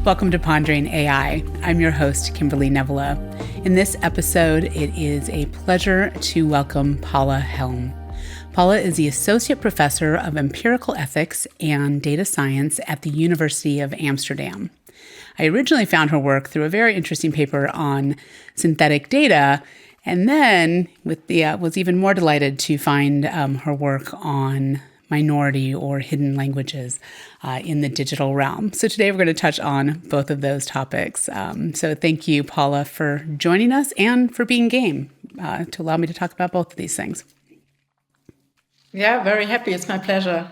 Welcome to Pondering AI. I'm your host, Kimberly Nevela. In this episode, it is a pleasure to welcome Paula Helm. Paula is the Associate Professor of Empirical Ethics and Data Science at the University of Amsterdam. I originally found her work through a very interesting paper on synthetic data, and then was even more delighted to find her work on minority or hidden languages in the digital realm. So today we're going to touch on both of those topics. So thank you, Paula, for joining us and for being game to allow me to talk about both of these things. Yeah, very happy. It's my pleasure.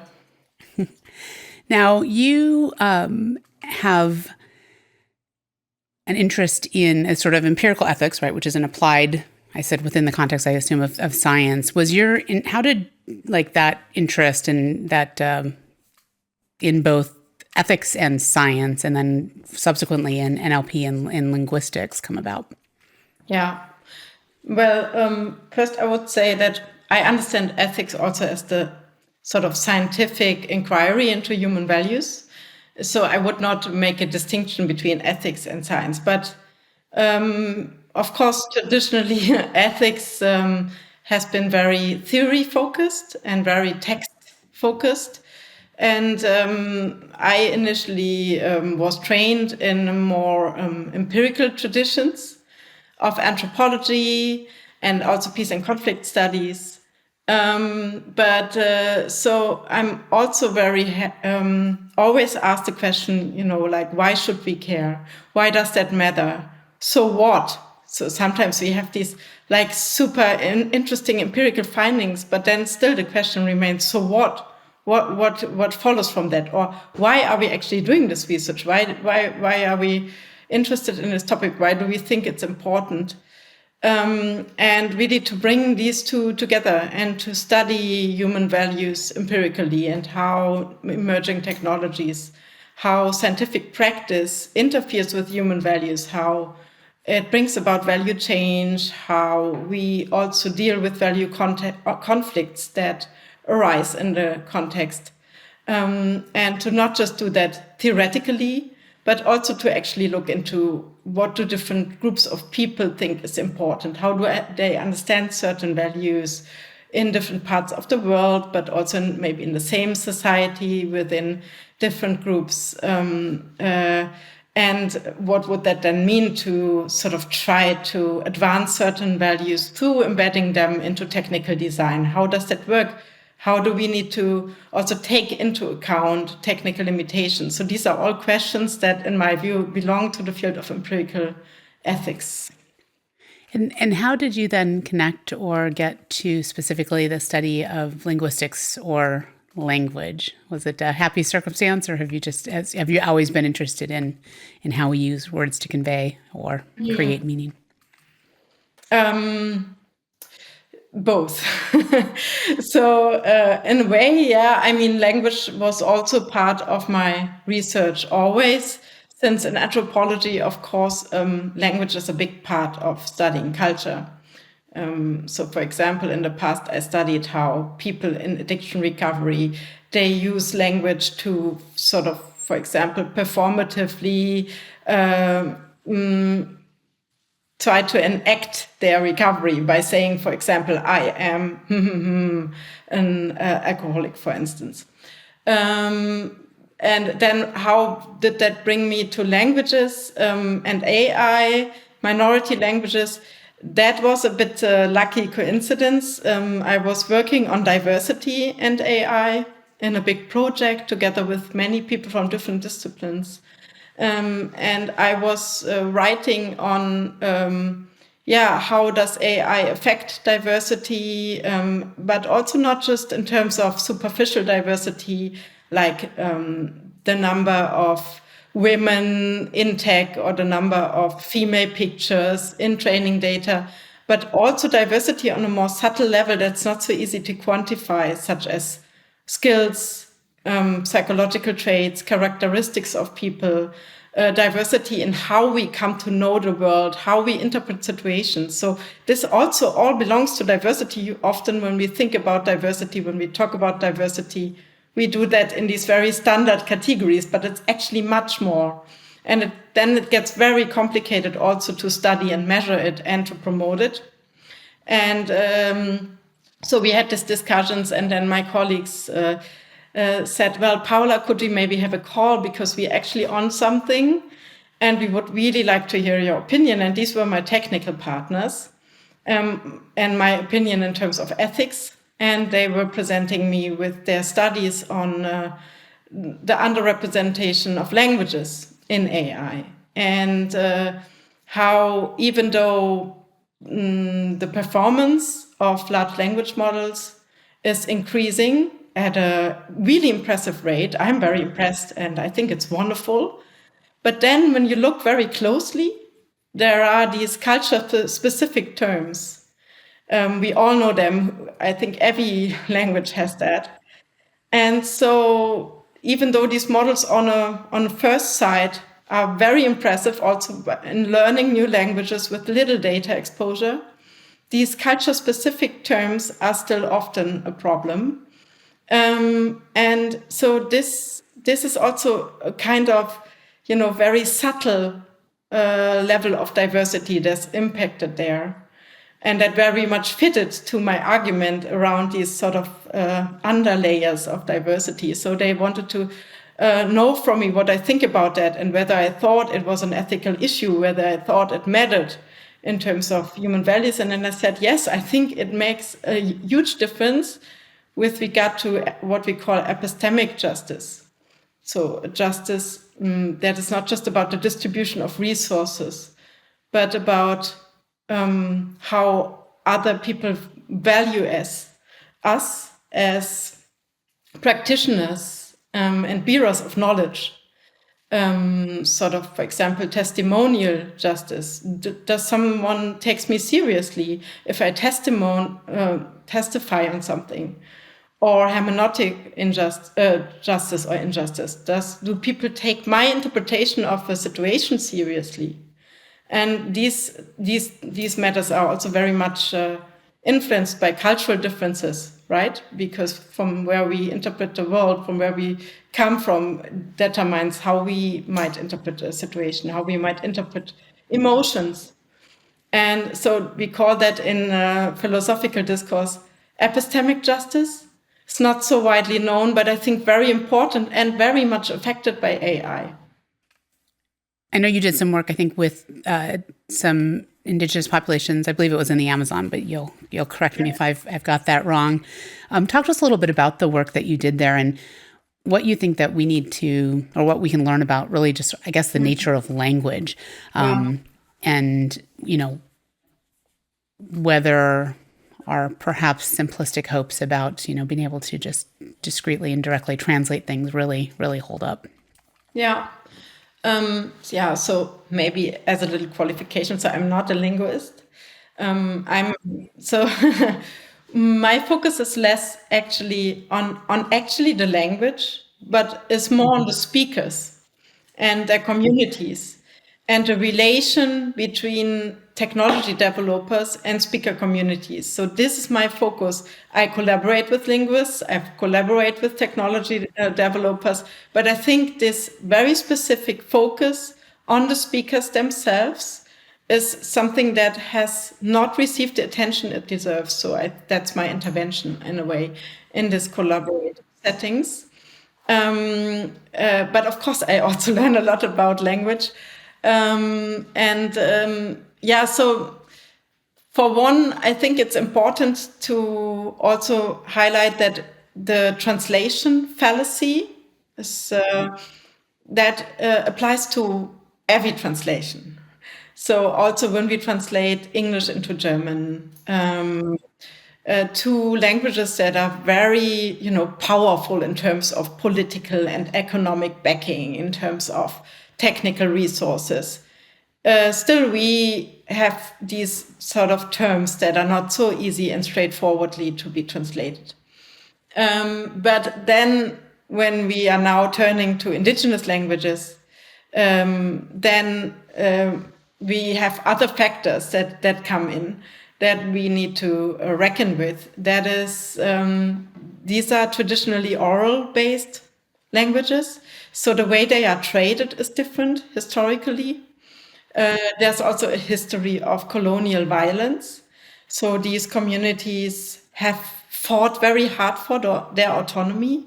Now, you have an interest in a sort of empirical ethics, right, which is an applied, I said within the context, I assume, of science. How did that interest in that in both ethics and science, and then subsequently in NLP and in linguistics come about? Yeah. Well, first I would say that I understand ethics also as the sort of scientific inquiry into human values. So I would not make a distinction between ethics and science. But of course, traditionally, ethics has been very theory-focused and very text-focused. And I initially was trained in more empirical traditions of anthropology and also peace and conflict studies. So I'm also very always asked the question, why should we care? Why does that matter? So what? So sometimes we have these super interesting empirical findings, but then still the question remains, so what? What follows from that? Or why are we actually doing this research? Why are we interested in this topic? Why do we think it's important? And really to bring these two together and to study human values empirically and how emerging technologies, how scientific practice interferes with human values, how it brings about value change, how we also deal with value conflicts that arise in the context. And to not just do that theoretically, but also to actually look into what do different groups of people think is important. How do they understand certain values in different parts of the world, but also maybe in the same society within different groups. And what would that then mean to sort of try to advance certain values through embedding them into technical design? How does that work? How do we need to also take into account technical limitations? So these are all questions that, in my view, belong to the field of empirical ethics. And how did you then connect or get to specifically the study of linguistics or language? Was it a happy circumstance, or have you always been interested in how we use words to convey or create meaning? Both. So in a way, yeah, I mean, language was also part of my research always, since in anthropology, of course, language is a big part of studying culture. So for example, in the past, I studied how people in addiction recovery, they use language to sort of, for example, performatively try to enact their recovery by saying, for example, I am an alcoholic, for instance. And then how did that bring me to languages and AI, minority languages? That was a bit lucky coincidence. I was working on diversity and AI in a big project together with many people from different disciplines. And I was writing on, how does AI affect diversity, but also not just in terms of superficial diversity, like the number of women in tech or the number of female pictures in training data, but also diversity on a more subtle level that's not so easy to quantify, such as skills, psychological traits, characteristics of people, diversity in how we come to know the world, how we interpret situations. So this also all belongs to diversity. Often when we think about diversity, when we talk about diversity, we do that in these very standard categories, but it's actually much more. And then it gets very complicated also to study and measure it and to promote it. And so we had these discussions, and then my colleagues said, well, Paula, could we maybe have a call, because we're actually on something and we would really like to hear your opinion. And these were my technical partners, and my opinion in terms of ethics. And they were presenting me with their studies on the underrepresentation of languages in AI, and how even though the performance of large language models is increasing at a really impressive rate. I'm very impressed, and I think it's wonderful. But then when you look very closely, there are these culture-specific terms. We all know them. I think every language has that. And so even though these models on first sight are very impressive also in learning new languages with little data exposure, these culture-specific terms are still often a problem. And so this is also a kind of, very subtle level of diversity that's impacted there. And that very much fitted to my argument around these sort of underlayers of diversity. So they wanted to know from me what I think about that, and whether I thought it was an ethical issue, whether I thought it mattered in terms of human values. And then I said, yes, I think it makes a huge difference with regard to what we call epistemic justice. So justice that is not just about the distribution of resources, but about how other people value us as practitioners and bearers of knowledge. Sort of, for example, testimonial justice. Does someone takes me seriously if I testify on something? Or hermeneutic justice or injustice. Do people take my interpretation of a situation seriously? And these matters are also very much influenced by cultural differences, right? Because from where we interpret the world, from where we come from, determines how we might interpret a situation, how we might interpret emotions. And so we call that in philosophical discourse epistemic justice. It's not so widely known, but I think very important and very much affected by AI. I know you did some work, I think, with some indigenous populations. I believe it was in the Amazon, but you'll correct me if I've got that wrong. Talk to us a little bit about the work that you did there and what you think that we need to, or what we can learn about really just, I guess, the nature of language, and, whether our perhaps simplistic hopes about, being able to just discreetly and directly translate things really, really hold up. Yeah. So maybe as a little qualification, so I'm not a linguist. My focus is less actually on actually the language, but is more on the speakers and their communities and the relation between technology developers and speaker communities. So this is my focus. I collaborate with linguists, I collaborate with technology developers, but I think this very specific focus on the speakers themselves is something that has not received the attention it deserves. So that's my intervention in a way in this collaborative settings. But of course, I also learn a lot about language. So for one, I think it's important to also highlight that the translation fallacy is that applies to every translation. So also when we translate English into German, to languages that are very, powerful in terms of political and economic backing, in terms of technical resources. Still, we have these sort of terms that are not so easy and straightforwardly to be translated. But then when we are now turning to indigenous languages, then we have other factors that come in that we need to reckon with. That is, these are traditionally oral-based languages. So the way they are traded is different historically. There's also a history of colonial violence. So these communities have fought very hard for their autonomy.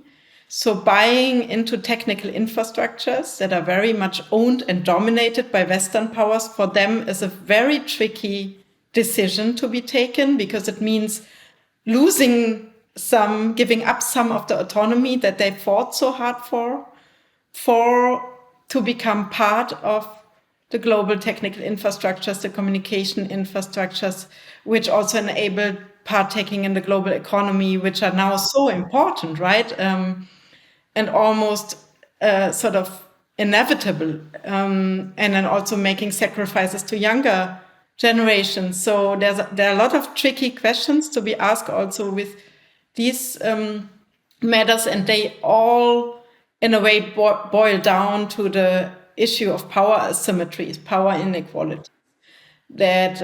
So buying into technical infrastructures that are very much owned and dominated by Western powers for them is a very tricky decision to be taken, because it means giving up some of the autonomy that they fought so hard to become part of the global technical infrastructures, the communication infrastructures, which also enable partaking in the global economy, which are now so important, right? And almost sort of inevitable, and then also making sacrifices to younger generations. So there are a lot of tricky questions to be asked also with these matters, and they all, in a way, boil down to the issue of power asymmetries, power inequality, that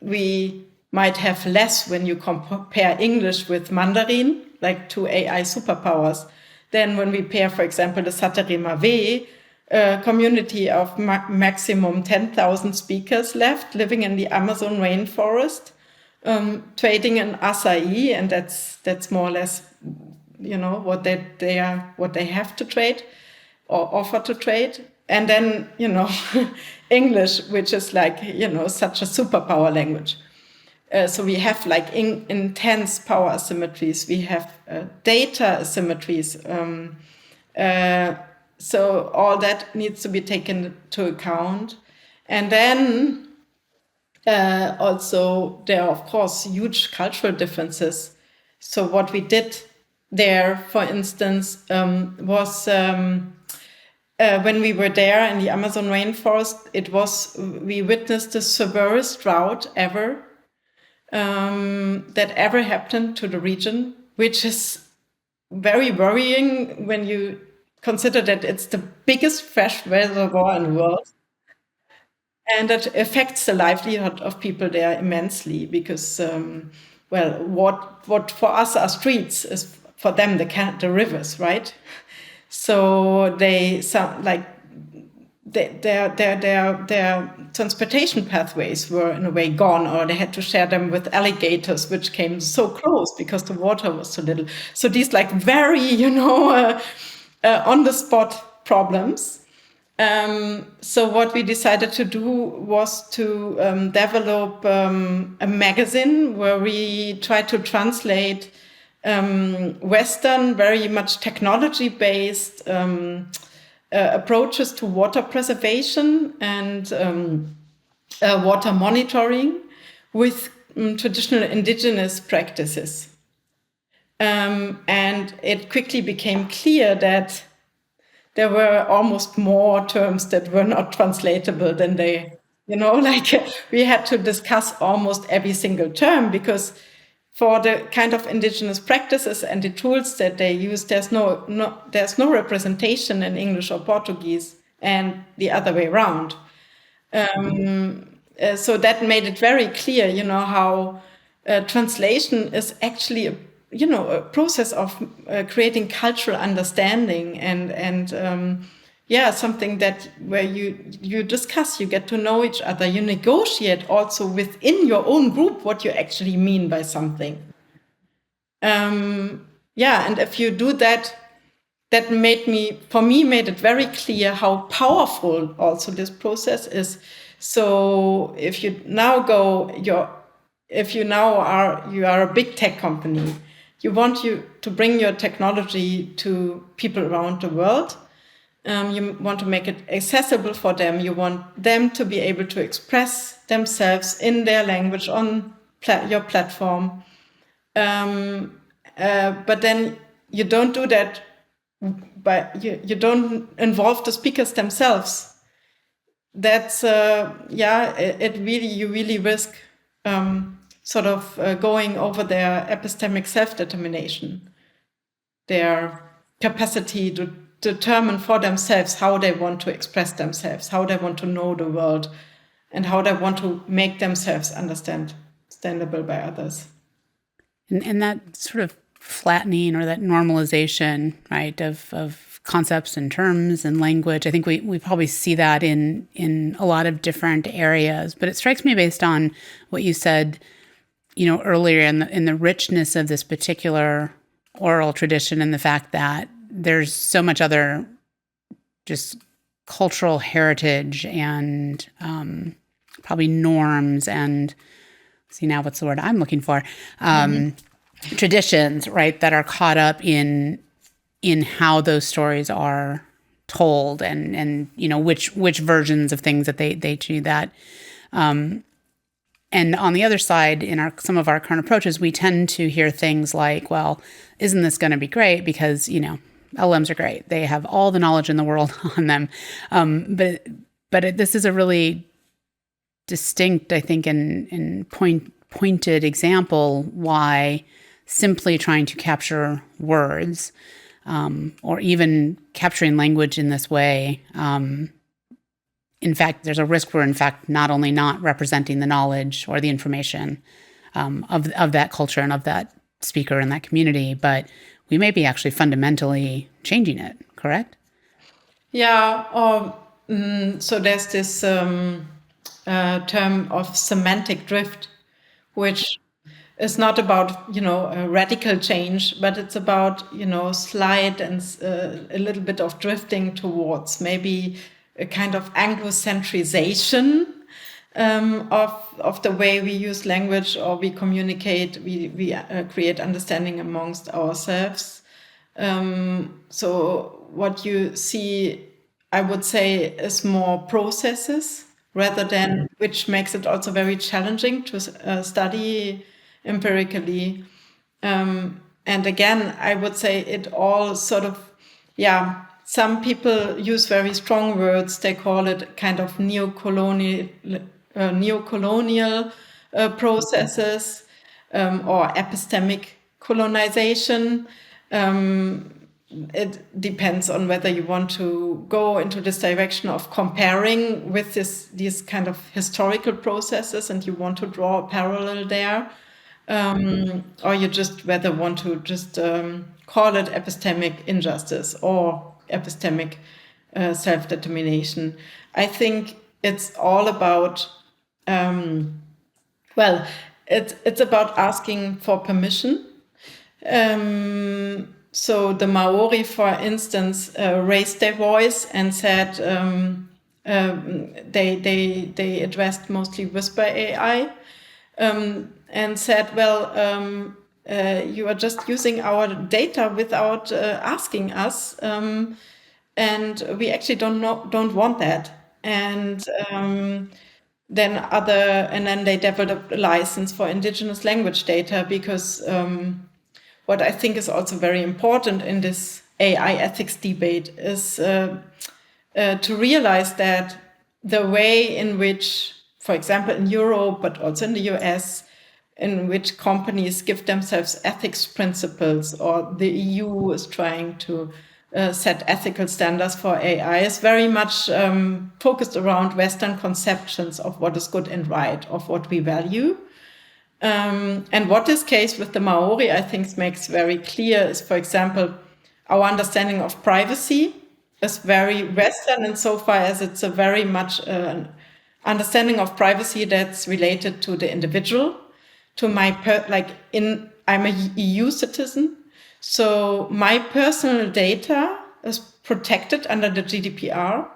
we might have less when you compare English with Mandarin, like two AI superpowers, than when we pair, for example, the Saterema-Ve community of maximum 10,000 speakers left, living in the Amazon rainforest, trading in acai, and that's more or less, what they have to trade or offer to trade. And then, English, which is like, such a superpower language. So we have like intense power asymmetries. We have data asymmetries. So all that needs to be taken into account. And then also there are, of course, huge cultural differences. So what we did there, for instance, was when we were there in the Amazon rainforest, we witnessed the severest drought ever that ever happened to the region, which is very worrying when you consider that it's the biggest fresh reservoir in the world. And that affects the livelihood of people there immensely, because, what for us are streets is for them the rivers, right? So their transportation pathways were in a way gone, or they had to share them with alligators, which came so close because the water was so little. So these like very, on the spot problems. So what we decided to do was to develop a magazine where we try to translate Western, very much technology-based approaches to water preservation and water monitoring with traditional indigenous practices. And it quickly became clear that there were almost more terms that were not translatable than they, we had to discuss almost every single term, because for the kind of indigenous practices and the tools that they use, there's no representation in English or Portuguese, and the other way around. So that made it very clear, how translation is actually a process of creating cultural understanding and something that where you discuss, you get to know each other, you negotiate also within your own group what you actually mean by something. And if you do that, that made it very clear how powerful also this process is. So if you now are a big tech company, you want to bring your technology to people around the world. You want to make it accessible for them. You want them to be able to express themselves in their language on your platform. But then you don't do that, but you don't involve the speakers themselves. That's you really risk going over their epistemic self-determination, their capacity to determine for themselves how they want to express themselves, how they want to know the world, and how they want to make themselves understandable by others. And that sort of flattening or that normalization, right, of concepts and terms and language. I think we probably see that in a lot of different areas. But it strikes me, based on what you said, earlier, in the richness of this particular oral tradition, and the fact that there's so much other just cultural heritage and probably norms and, see, now what's the word I'm looking for? Traditions, right, that are caught up in how those stories are told, and which versions of things that they do that. And on the other side, in some of our current approaches, we tend to hear things like, well, isn't this going to be great? Because, LLMs are great. They have all the knowledge in the world on them. But this is a really distinct, I think, and pointed example why simply trying to capture words, or even capturing language in this way, in fact, there's a risk we're, in fact, not only not representing the knowledge or the information of that culture and of that speaker and that community, but we may be actually fundamentally changing it, correct? Yeah. So there's this term of semantic drift, which is not about, a radical change, but it's about, slight and a little bit of drifting towards maybe a kind of Anglocentrization of the way we use language or we communicate, we create understanding amongst ourselves. So what you see, I would say, is more processes rather than, which makes it also very challenging to study empirically. And again, I would say it all sort of, some people use very strong words. They call it kind of neocolonial processes, or epistemic colonization. It depends on whether you want to go into this direction of comparing with these kind of historical processes and you want to draw a parallel there, or you just whether want to just call it epistemic injustice or epistemic self-determination. I think it's all about, it's about asking for permission. So the Māori, for instance, raised their voice and said they addressed mostly Whisper AI, and said, well, you are just using our data without asking us, and we actually don't want that. And then they developed a license for indigenous language data, because what I think is also very important in this AI ethics debate is to realize that the way in which, for example, in Europe, but also in the US, in which companies give themselves ethics principles, or the EU is trying to set ethical standards for AI, is very much focused around Western conceptions of what is good and right, of what we value. And what this case with the Māori, I think, makes very clear is, for example, our understanding of privacy is very Western insofar as it's a very much an understanding of privacy that's related to the individual, to my I'm a EU citizen, so my personal data is protected under the GDPR.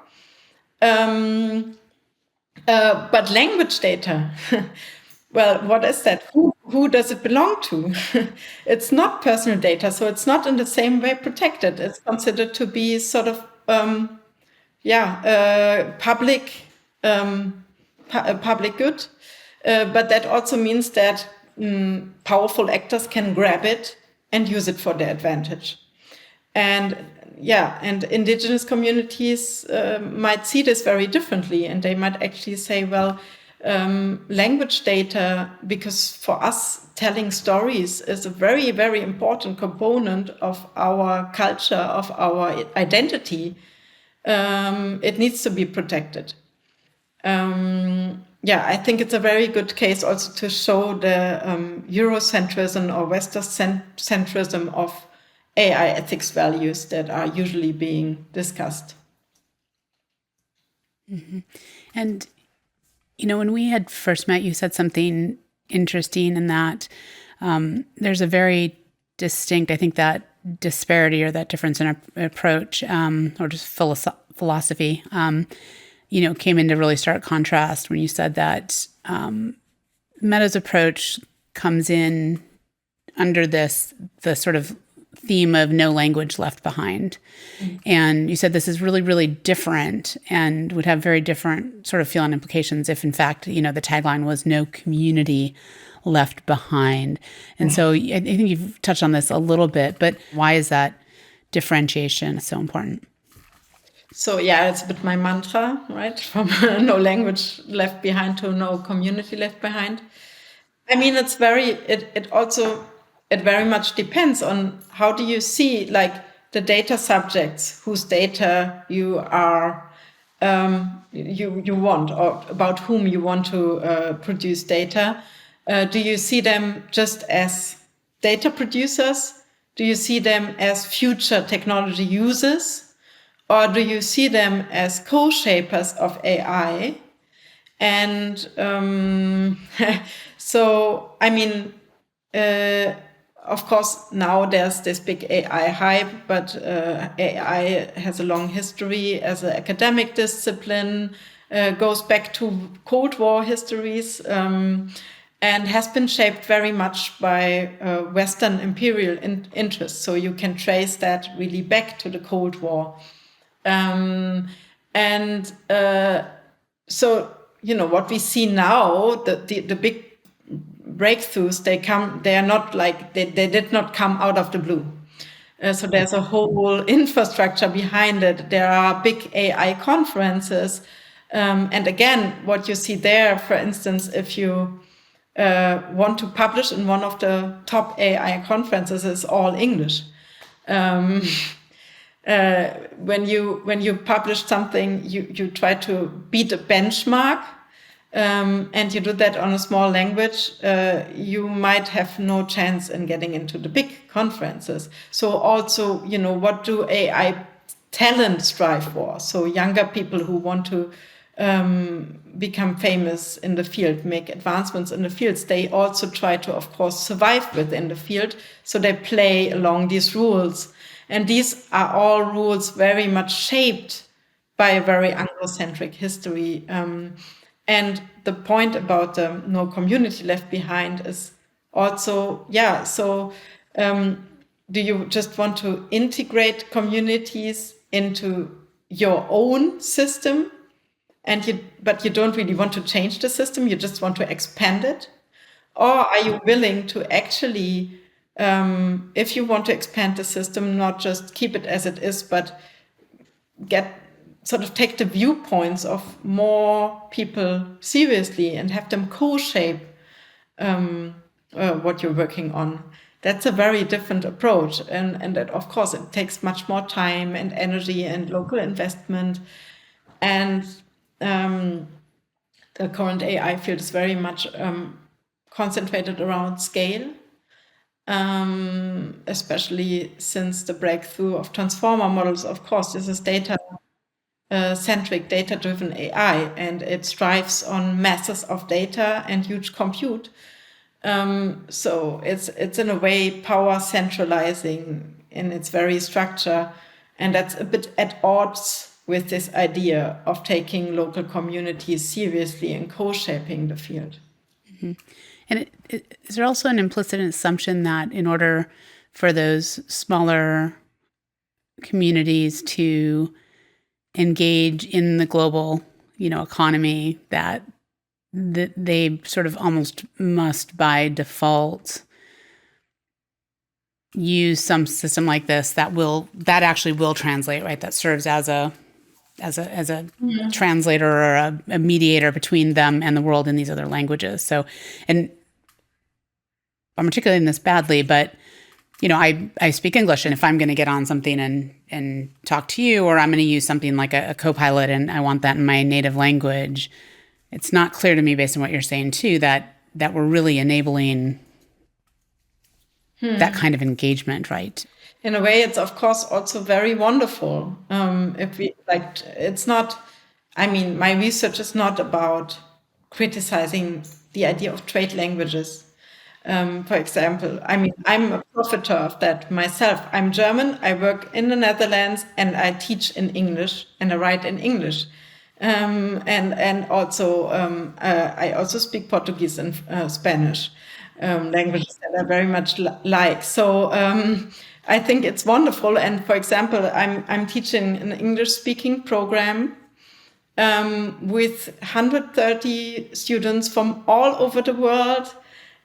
But language data, well, what is that? Who does it belong to? It's not personal data, so it's not in the same way protected. It's considered to be sort of, public good. But that also means that powerful actors can grab it and use it for their advantage. And indigenous communities might see this very differently, and they might actually say, well, language data, because for us telling stories is a very, very important component of our culture, of our identity. It needs to be protected. I think it's a very good case also to show the Eurocentrism or Western-centrism of AI ethics values that are usually being discussed. Mm-hmm. And, when we had first met, you said something interesting in that there's a very distinct, I think that disparity or that difference in approach or just philosophy, came into really stark contrast when you said that Meta's approach comes in under the sort of theme of no language left behind. Mm-hmm. And you said this is really, really different and would have very different sort of feel and implications if, in fact, the tagline was no community left behind. And so I think you've touched on this a little bit, but why is that differentiation so important? So it's a bit my mantra, right? From no language left behind to no community left behind. I mean, it very much depends on how do you see like the data subjects whose data you are you want, or about whom you want to produce data. Do you see them just as data producers? Do you see them as future technology users? Or do you see them as co-shapers of AI? And so, I mean, of course, now there's this big AI hype, but AI has a long history as an academic discipline, goes back to Cold War histories, and has been shaped very much by Western imperial interests. So you can trace that really back to the Cold War. So, what we see now, the big breakthroughs, they are not like, they did not come out of the blue. So there's a whole infrastructure behind it. There are big AI conferences. And again, what you see there, for instance, if you want to publish in one of the top AI conferences, is all English. When you publish something, you try to beat a benchmark, and you do that on a small language, you might have no chance in getting into the big conferences. So also, what do AI talent strive for? So younger people who want to become famous in the field, make advancements in the fields, they also try to, of course, survive within the field. So they play along these rules. And these are all rules very much shaped by a very Anglo-centric history. And the point about the no community left behind is also, do you just want to integrate communities into your own system? But you don't really want to change the system, you just want to expand it? Or are you willing to actually, if you want to expand the system, not just keep it as it is, but take the viewpoints of more people seriously and have them co-shape what you're working on? That's a very different approach. And that, of course, it takes much more time and energy and local investment. And the current AI field is very much concentrated around scale, especially since the breakthrough of transformer models. Of course, this is data-centric, data-driven AI, and it strives on masses of data and huge compute. So it's in a way power centralizing in its very structure, and that's a bit at odds with this idea of taking local communities seriously and co-shaping the field. Mm-hmm. And is there also an implicit assumption that in order for those smaller communities to engage in the global, economy, that they sort of almost must by default use some system like this that actually will translate, right? That serves as a mm-hmm. translator or a mediator between them and the world in these other languages. So, and I'm articulating this badly, but I speak English, and if I'm going to get on something and talk to you, or I'm going to use something like a Copilot and I want that in my native language, it's not clear to me based on what you're saying too, that we're really enabling that kind of engagement, right? In a way, it's of course also very wonderful. If we like, it's not. I mean, my research is not about criticizing the idea of trade languages. For example, I mean, I'm a profiter of that myself. I'm German. I work in the Netherlands, and I teach in English and I write in English. And also I also speak Portuguese and Spanish, languages that I very much like. So I think it's wonderful. And for example, I'm teaching an English speaking program with 130 students from all over the world.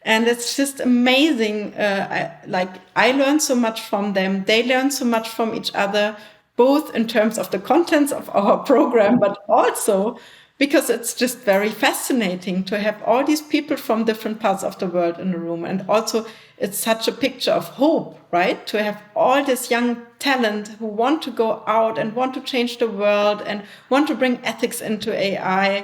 And it's just amazing. I learn so much from them. They learn so much from each other, both in terms of the contents of our program, but also because it's just very fascinating to have all these people from different parts of the world in the room. And also it's such a picture of hope, right? To have all this young talent who want to go out and want to change the world and want to bring ethics into AI.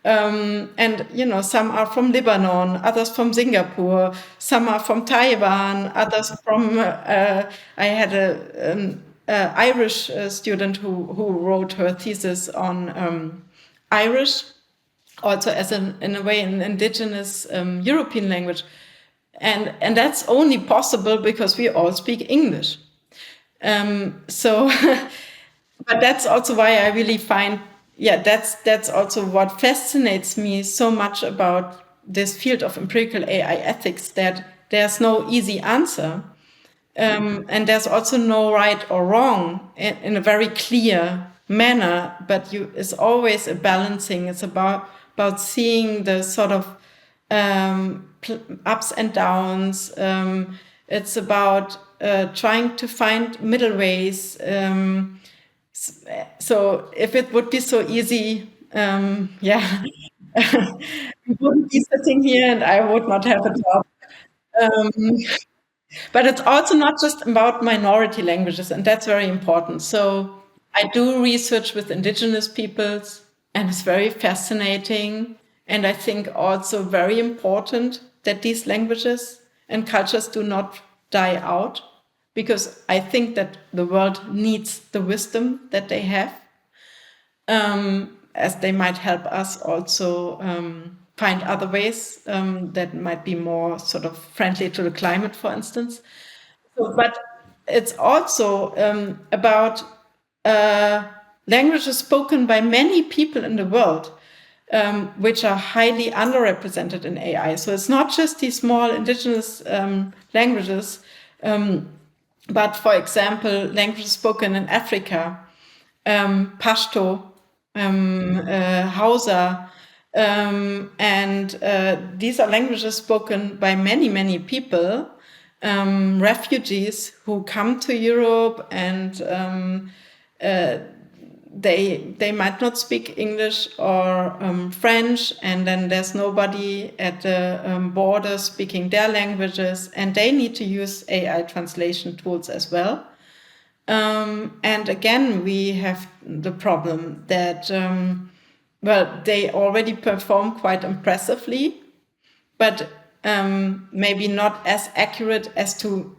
And, you know, some are from Lebanon, others from Singapore, some are from Taiwan, others from, I had an Irish student who wrote her thesis on Irish, also as in a way an indigenous European language. And that's only possible because we all speak English. So, but that's also why I really find, that's also what fascinates me so much about this field of empirical AI ethics, that there's no easy answer. And there's also no right or wrong in a very clear manner, but it's always a balancing. It's about seeing the sort of ups and downs. It's about trying to find middle ways. So if it would be so easy, we wouldn't be sitting here and I would not have a job. But it's also not just about minority languages, and that's very important. So I do research with indigenous peoples, and it's very fascinating. And I think also very important that these languages and cultures do not die out, because I think that the world needs the wisdom that they have, as they might help us also find other ways that might be more sort of friendly to the climate, for instance. So, but it's also about languages spoken by many people in the world, which are highly underrepresented in AI. So it's not just these small indigenous languages, but for example, languages spoken in Africa, Pashto, Hausa, and these are languages spoken by many, many people, refugees who come to Europe, and they might not speak English or French, and then there's nobody at the border speaking their languages, and they need to use AI translation tools as well. And again, we have the problem that, they already perform quite impressively, but maybe not as accurate as to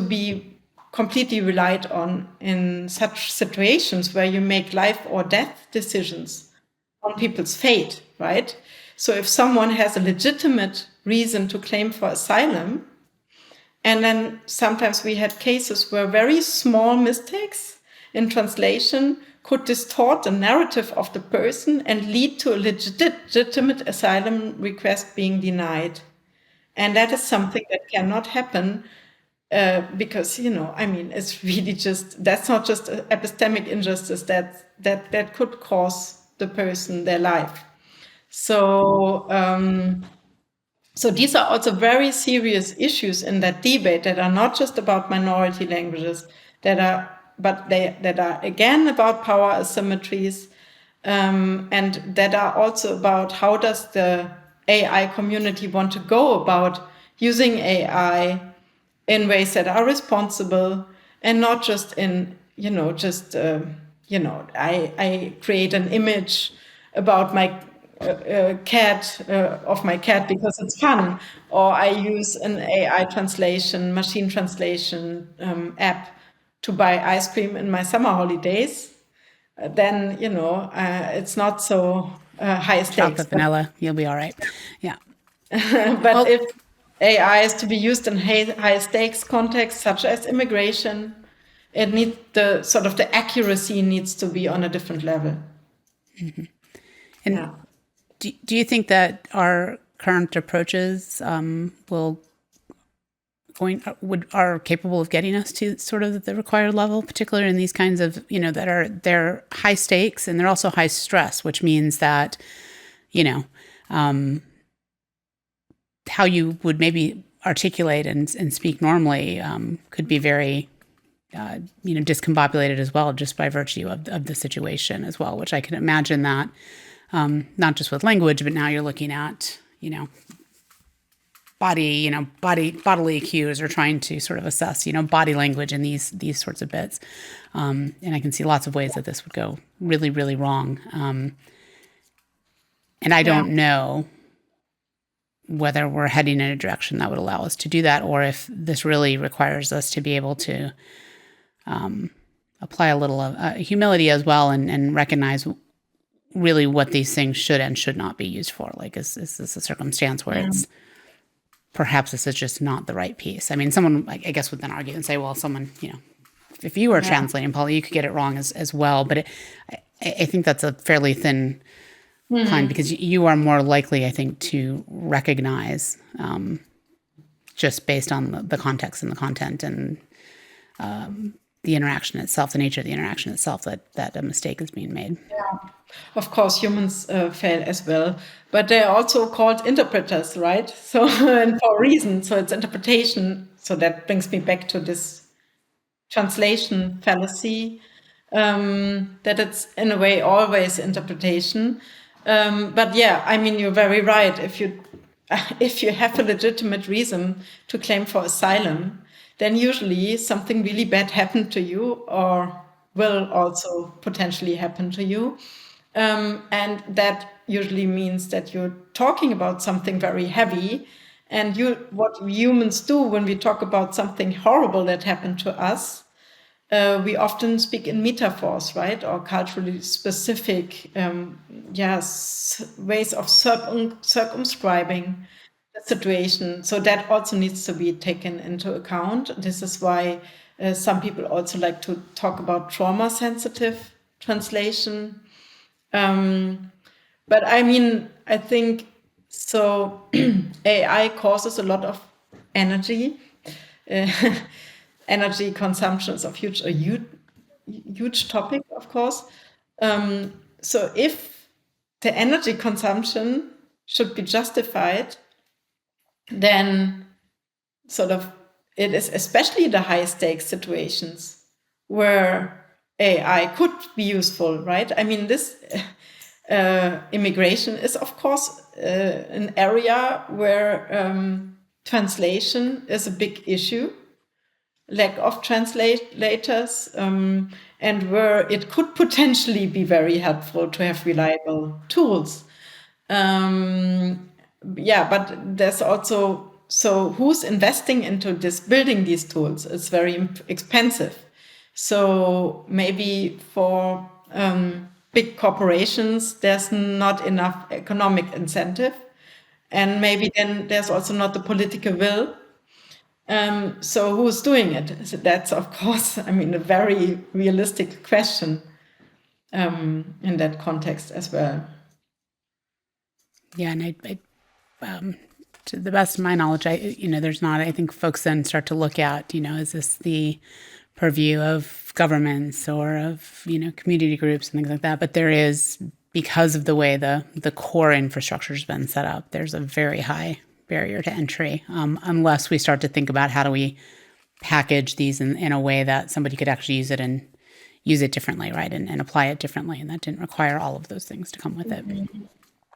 be completely relied on in such situations where you make life or death decisions on people's fate, right? So if someone has a legitimate reason to claim for asylum, and then sometimes we had cases where very small mistakes in translation could distort the narrative of the person and lead to a legitimate asylum request being denied. And that is something that cannot happen because, it's really that's not just epistemic injustice that could cost the person their life. So, so these are also very serious issues in that debate that are not just about minority languages, that are again about power asymmetries, and that are also about how does the AI community want to go about using AI in ways that are responsible, and not just in, I create an image about my cat of my cat because it's fun, or I use an AI translation, machine translation app to buy ice cream in my summer holidays, then it's not so high stakes. Chocolate, vanilla, you'll be all right. Yeah. But if AI is to be used in high stakes contexts such as immigration, it needs the accuracy needs to be on a different level. Mm-hmm. And do you think that our current approaches are capable of getting us to sort of the required level, particularly in these kinds of, they're high stakes and they're also high stress, which means that, how you would maybe articulate and speak normally could be very, discombobulated as well, just by virtue of the situation as well, which I can imagine that not just with language, but now you're looking at, bodily cues, or trying to sort of assess, body language and these sorts of bits. And I can see lots of ways that this would go really, really wrong. And I don't know whether we're heading in a direction that would allow us to do that, or if this really requires us to be able to apply a little of humility as well, and recognize really what these things should and should not be used for. Like, is this a circumstance where it's perhaps this is just not the right piece? I mean, someone, I guess, would then argue and say, well, someone, if you were translating, Paula, you could get it wrong as well. But I think that's a fairly thin kind, because you are more likely, I think, to recognize just based on the context and the content and the interaction itself, the nature of the interaction itself, that a mistake is being made. Yeah, of course, humans fail as well, but they're also called interpreters, right? So, and for a reason. So it's interpretation. So that brings me back to this translation fallacy, that it's in a way always interpretation. But yeah, I mean, you're very right. If you have a legitimate reason to claim for asylum, then usually something really bad happened to you, or will also potentially happen to you. And that usually means that you're talking about something very heavy. And what humans do when we talk about something horrible that happened to us, we often speak in metaphors, right? Or culturally specific ways of circumscribing the situation. So that also needs to be taken into account. This is why some people also like to talk about trauma-sensitive translation. But I mean, I think so. AI causes a lot of energy. Energy consumption is a huge topic, of course. So if the energy consumption should be justified, then sort of it is especially the high stakes situations where AI could be useful, right? I mean, this immigration is, of course, an area where translation is a big issue, lack of translators, and where it could potentially be very helpful to have reliable tools. But there's also, so who's investing into this, building these tools? It's very expensive. So maybe for big corporations, there's not enough economic incentive. And maybe then there's also not the political will. So who's doing it? So that's, of course, I mean, a very realistic question in that context as well. Yeah, and I to the best of my knowledge, there's not. I think folks then start to look at, is this the purview of governments or of community groups and things like that? But there is, because of the way the core infrastructure has been set up, there's a very high barrier to entry, unless we start to think about how do we package these in a way that somebody could actually use it and use it differently, right, and apply it differently, and that didn't require all of those things to come with it.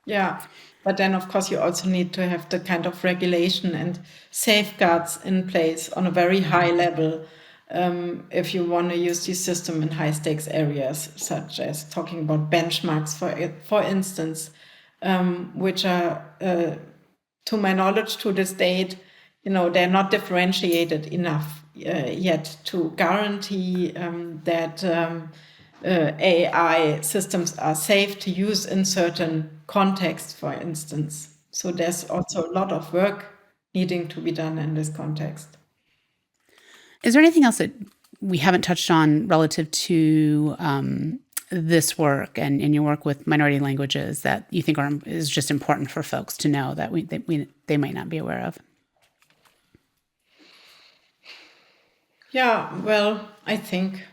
Yeah, but then of course you also need to have the kind of regulation and safeguards in place on a very high level if you want to use this system in high stakes areas, such as talking about benchmarks, for instance. which are, to my knowledge, to this date, they're not differentiated enough yet to guarantee that AI systems are safe to use in certain contexts, for instance. So there's also a lot of work needing to be done in this context. Is there anything else that we haven't touched on relative to this work and your work with minority languages that you think is just important for folks to know that they might not be aware of? Yeah, well, I think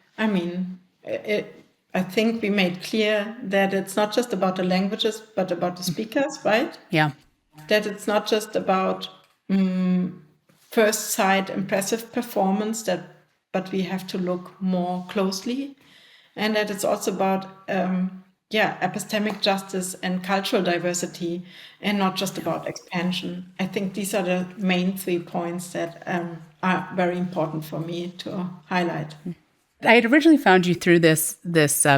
we made clear that it's not just about the languages, but about the speakers, right? Yeah. That it's not just about first sight impressive performance, but we have to look more closely, and that it's also about epistemic justice and cultural diversity, and not just about expansion. I think these are the main 3 points that are very important for me to highlight. I had originally found you through this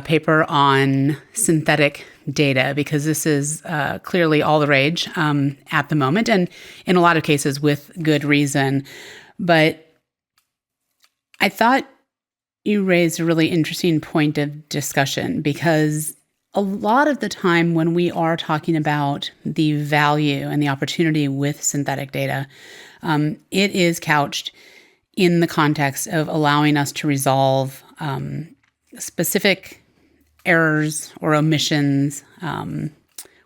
paper on synthetic data, because this is clearly all the rage at the moment, and in a lot of cases with good reason. But I thought you raised a really interesting point of discussion, because a lot of the time when we are talking about the value and the opportunity with synthetic data, it is couched in the context of allowing us to resolve specific errors or omissions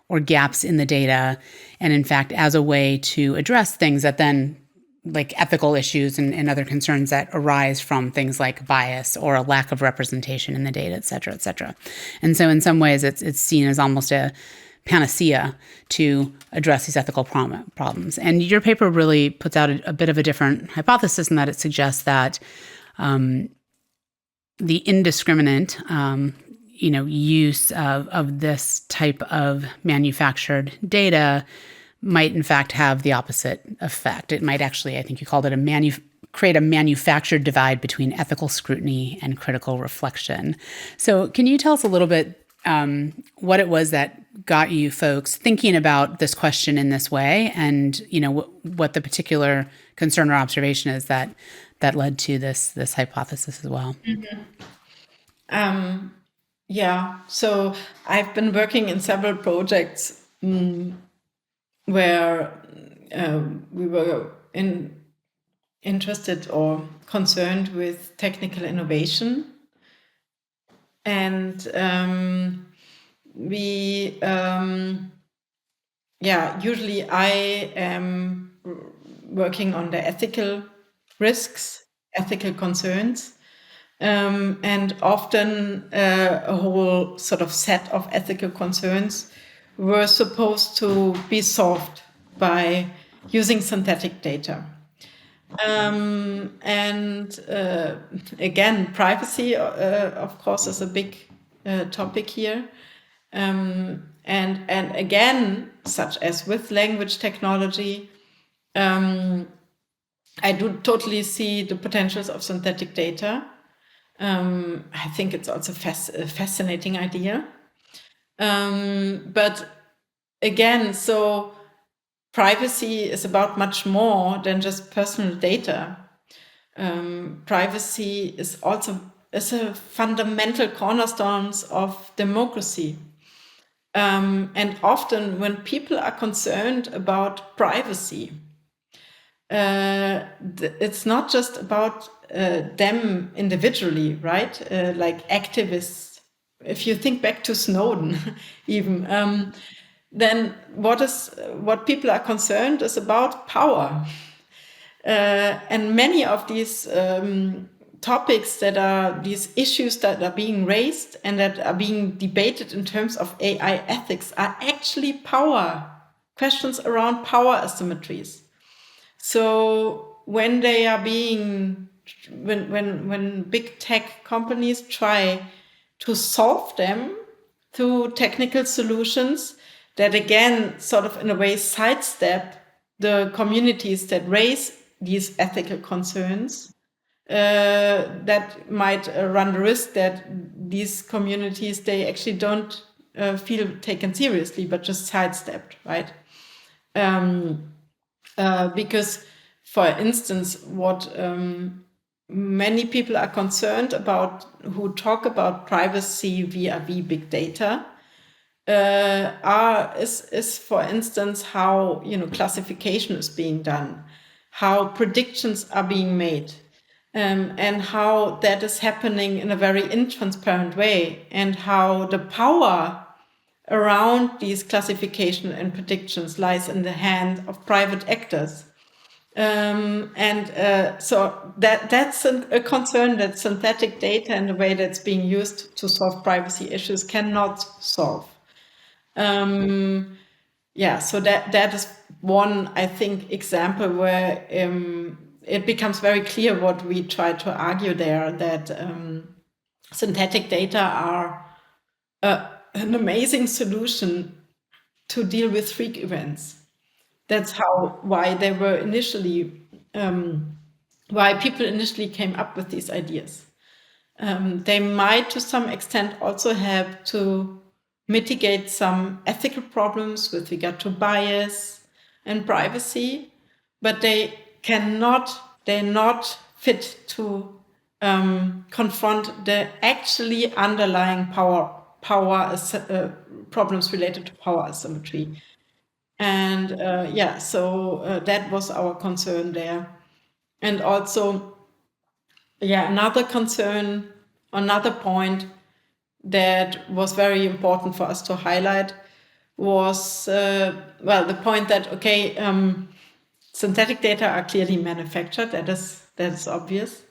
or gaps in the data, and in fact, as a way to address things that then, like ethical issues and other concerns that arise from things like bias or a lack of representation in the data, et cetera, et cetera. And so in some ways, it's seen as almost a panacea to address these ethical problems. And your paper really puts out a bit of a different hypothesis, in that it suggests that the indiscriminate use of this type of manufactured data might in fact have the opposite effect. It might actually, I think you called it create a manufactured divide between ethical scrutiny and critical reflection. So can you tell us a little bit what it was that got you folks thinking about this question in this way, and what the particular concern or observation is that led to this hypothesis as well? Mm-hmm. So I've been working in several projects where we were interested or concerned with technical innovation, and usually I am working on the ethical risks, ethical concerns, and often a whole sort of set of ethical concerns were supposed to be solved by using synthetic data. Again, privacy, of course, is a big topic here. And again, such as with language technology, I do totally see the potentials of synthetic data. I think it's also a fascinating idea. But again, so privacy is about much more than just personal data. Privacy is a fundamental cornerstone of democracy. And often when people are concerned about privacy, it's not just about them individually, right? Like activists. If you think back to Snowden, even, then what people are concerned is about power. And many of these topics that are these issues that are being raised and that are being debated in terms of AI ethics are actually questions around power asymmetries. So when they are when big tech companies try to solve them through technical solutions that again sort of in a way sidestep the communities that raise these ethical concerns, that might run the risk that these communities, they actually don't feel taken seriously, but just sidestepped, right? Because, for instance, what many people are concerned about who talk about privacy vis-a-vis big data is, for instance, how classification is being done, how predictions are being made, and how that is happening in a very intransparent way, and how the power around these classification and predictions lies in the hand of private actors. So that's a concern that synthetic data and the way that's being used to solve privacy issues cannot solve. So that is one, I think, example where it becomes very clear what we try to argue there, that synthetic data are an amazing solution to deal with freak events. That's why they were initially, why people initially came up with these ideas. They might, to some extent, also help to mitigate some ethical problems with regard to bias and privacy, but they're not fit to confront the actually underlying problems related to power asymmetry. And that was our concern there. And also, another concern, another point that was very important for us to highlight was, the point that, synthetic data are clearly manufactured. That is obvious.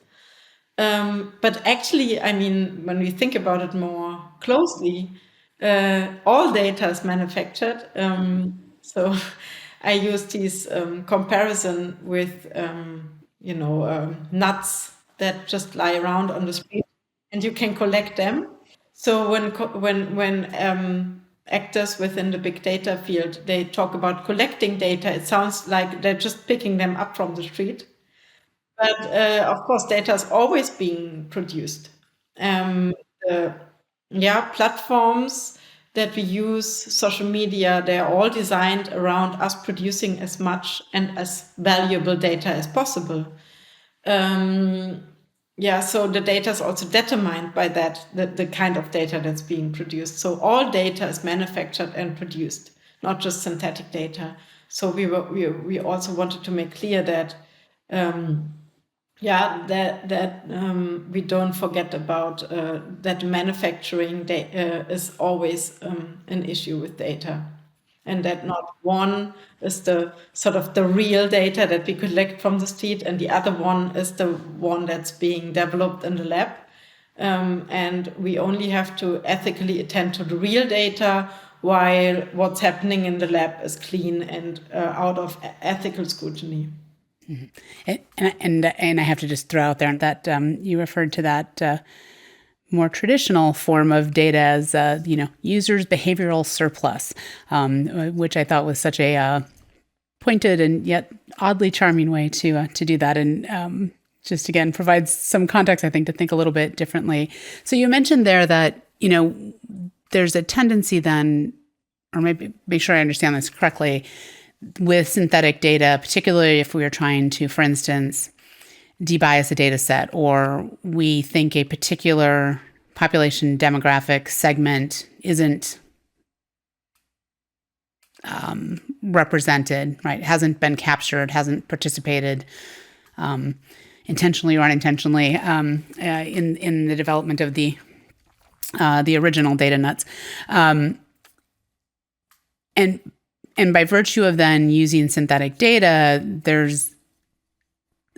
But actually, when we think about it more closely, all data is manufactured. So I use this comparison with, nuts that just lie around on the street, and you can collect them. So when actors within the big data field, they talk about collecting data, it sounds like they're just picking them up from the street. But of course, data is always being produced. Platforms that we use, social media, they're all designed around us producing as much and as valuable data as possible. So the data is also determined by that, the kind of data that's being produced. So all data is manufactured and produced, not just synthetic data. So we also wanted to make clear that we don't forget about that manufacturing is always an issue with data, and that not one is the sort of the real data that we collect from the street, and the other one is the one that's being developed in the lab. And we only have to ethically attend to the real data, while what's happening in the lab is clean and out of ethical scrutiny. Mm-hmm. And I have to just throw out there that you referred to that more traditional form of data as users' behavioral surplus, which I thought was such a pointed and yet oddly charming way to do that, and just again provides some context, I think, to think a little bit differently. So you mentioned there that there's a tendency then, or maybe make sure I understand this correctly, with synthetic data, particularly if we are trying to, for instance, debias a data set, or we think a particular population demographic segment isn't represented, right? Hasn't been captured, hasn't participated intentionally or unintentionally in the development of the original data nuts. And by virtue of then using synthetic data, there's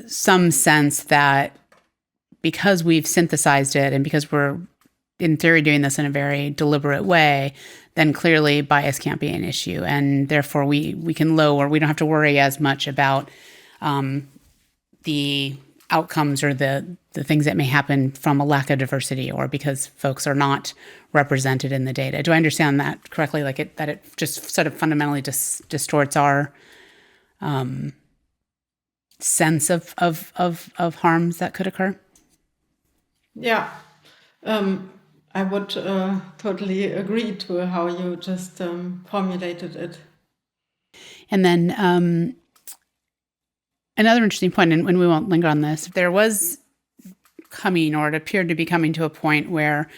some sense that because we've synthesized it and because we're, in theory, doing this in a very deliberate way, then clearly bias can't be an issue. And therefore, we can lower, we don't have to worry as much about the outcomes or the things that may happen from a lack of diversity or because folks are not represented in the data. Do I understand that correctly? That it just sort of fundamentally distorts our sense of harms that could occur? Yeah. I would totally agree to how you just formulated it. And then another interesting point, and we won't linger on this, there was coming, or it appeared to be coming to a point where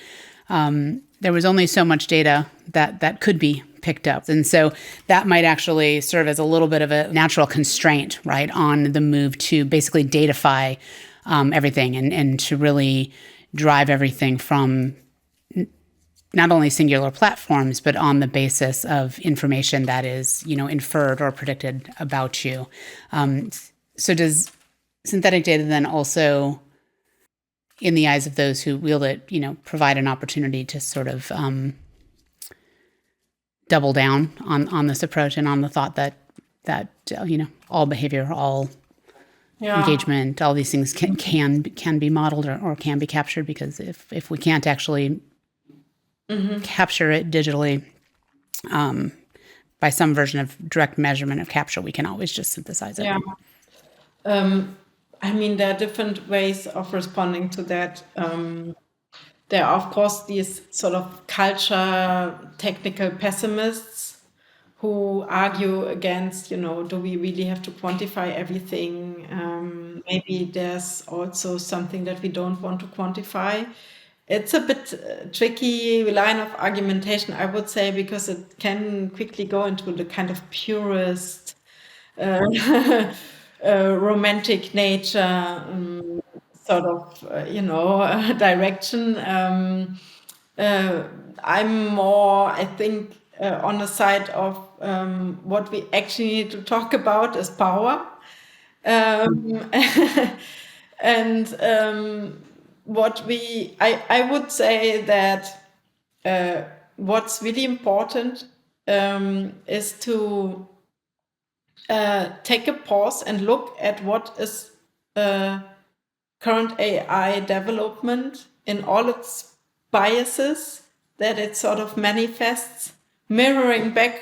there was only so much data that could be picked up. And so that might actually serve as a little bit of a natural constraint, right, on the move to basically datafy everything and to really drive everything from not only singular platforms, but on the basis of information that is, inferred or predicted about you. So does synthetic data then also, in the eyes of those who wield it, provide an opportunity to sort of double down on this approach and on the thought that all behavior, all engagement, all these things can be modeled or can be captured, because if we can't actually capture it digitally by some version of direct measurement of capture, we can always just synthesize it. Yeah. There are different ways of responding to that. There are, of course, these sort of culture technical pessimists who argue against, do we really have to quantify everything? Maybe there's also something that we don't want to quantify. It's a bit tricky line of argumentation, I would say, because it can quickly go into the kind of purist, romantic nature sort of, direction. I'm more, I think, on the side of what we actually need to talk about is power. And I would say that what's really important is to take a pause and look at what is current AI development in all its biases that it sort of manifests, mirroring back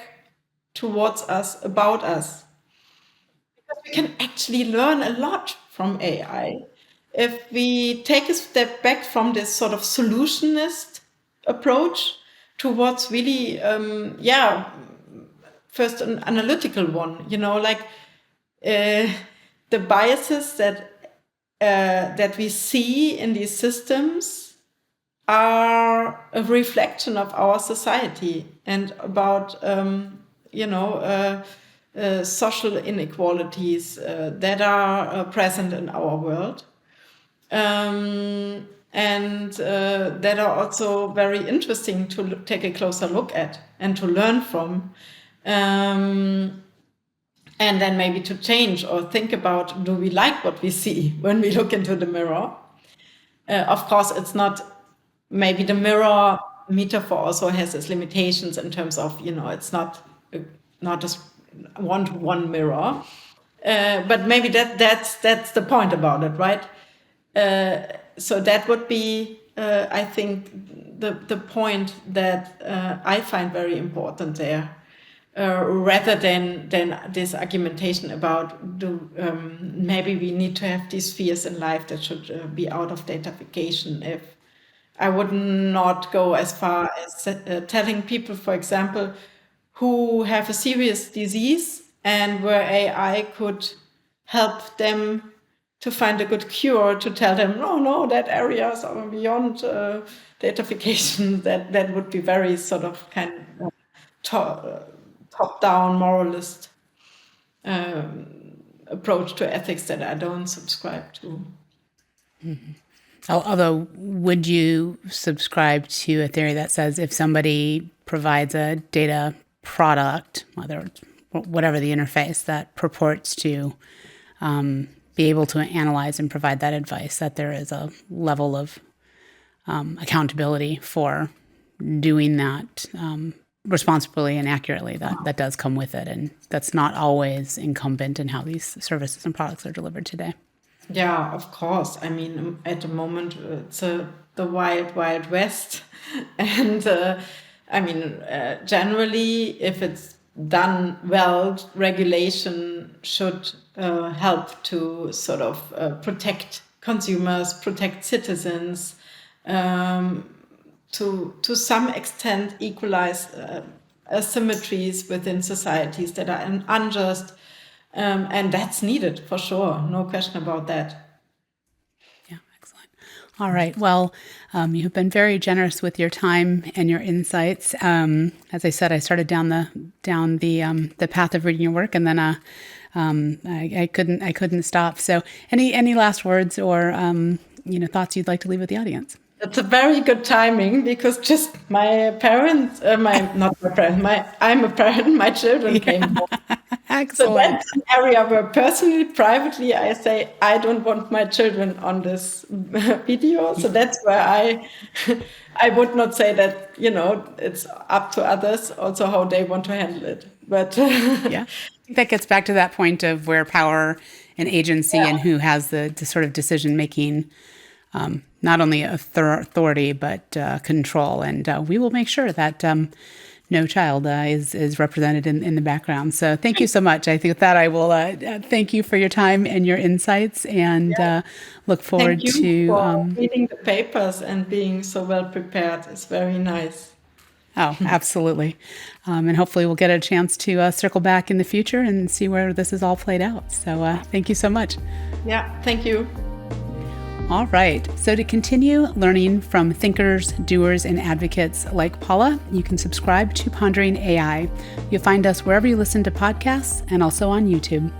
towards us, about us. Because we can actually learn a lot from AI if we take a step back from this sort of solutionist approach towards really, first an analytical one, the biases that we see in these systems are a reflection of our society and about social inequalities that are present in our world, and that are also very interesting to take a closer look at and to learn from. And then maybe to change or think about, do we like what we see when we look into the mirror? Of course, it's not, maybe the mirror metaphor also has its limitations in terms of, it's not just one-to-one mirror. But maybe that's the point about it, right? So that would be, I think, the point that I find very important there. Rather than this argumentation about maybe we need to have these spheres in life that should be out of datafication. If I would not go as far as telling people, for example, who have a serious disease and where AI could help them to find a good cure, to tell them, no, that areas are beyond datafication. That would be very sort of kind of top-down moralist approach to ethics that I don't subscribe to. Mm-hmm. Although, would you subscribe to a theory that says if somebody provides a data product, whatever the interface, that purports to be able to analyze and provide that advice, that there is a level of accountability for doing that responsibly and accurately that does come with it, and that's not always incumbent in how these services and products are delivered today? Yeah, of course. At the moment, it's the wild, wild west. And generally, if it's done well, regulation should help to sort of protect consumers, protect citizens, to some extent equalize asymmetries within societies that are unjust, and that's needed for sure, no question about that. Yeah, excellent. All right. Well, you have been very generous with your time and your insights. As I said, I started down the path of reading your work, and then I couldn't stop. So, any last words or thoughts you'd like to leave with the audience? It's a very good timing because just my parents, I'm a parent, my children came home. Excellent. So that's an area where personally, privately, I say, I don't want my children on this video. So that's where I would not say that, it's up to others also how they want to handle it. But yeah, I think that gets back to that point of where power and agency and who has the sort of decision-making, not only authority, but control. And we will make sure that no child is represented in the background. So thank you so much. I think with that I will thank you for your time and your insights, and look forward thank you to for reading the papers and being so well prepared. It's very nice. Oh, absolutely. And hopefully we'll get a chance to circle back in the future and see where this is all played out. So thank you so much. Yeah, thank you. All right. So to continue learning from thinkers, doers, and advocates like Paula, you can subscribe to Pondering AI. You'll find us wherever you listen to podcasts and also on YouTube.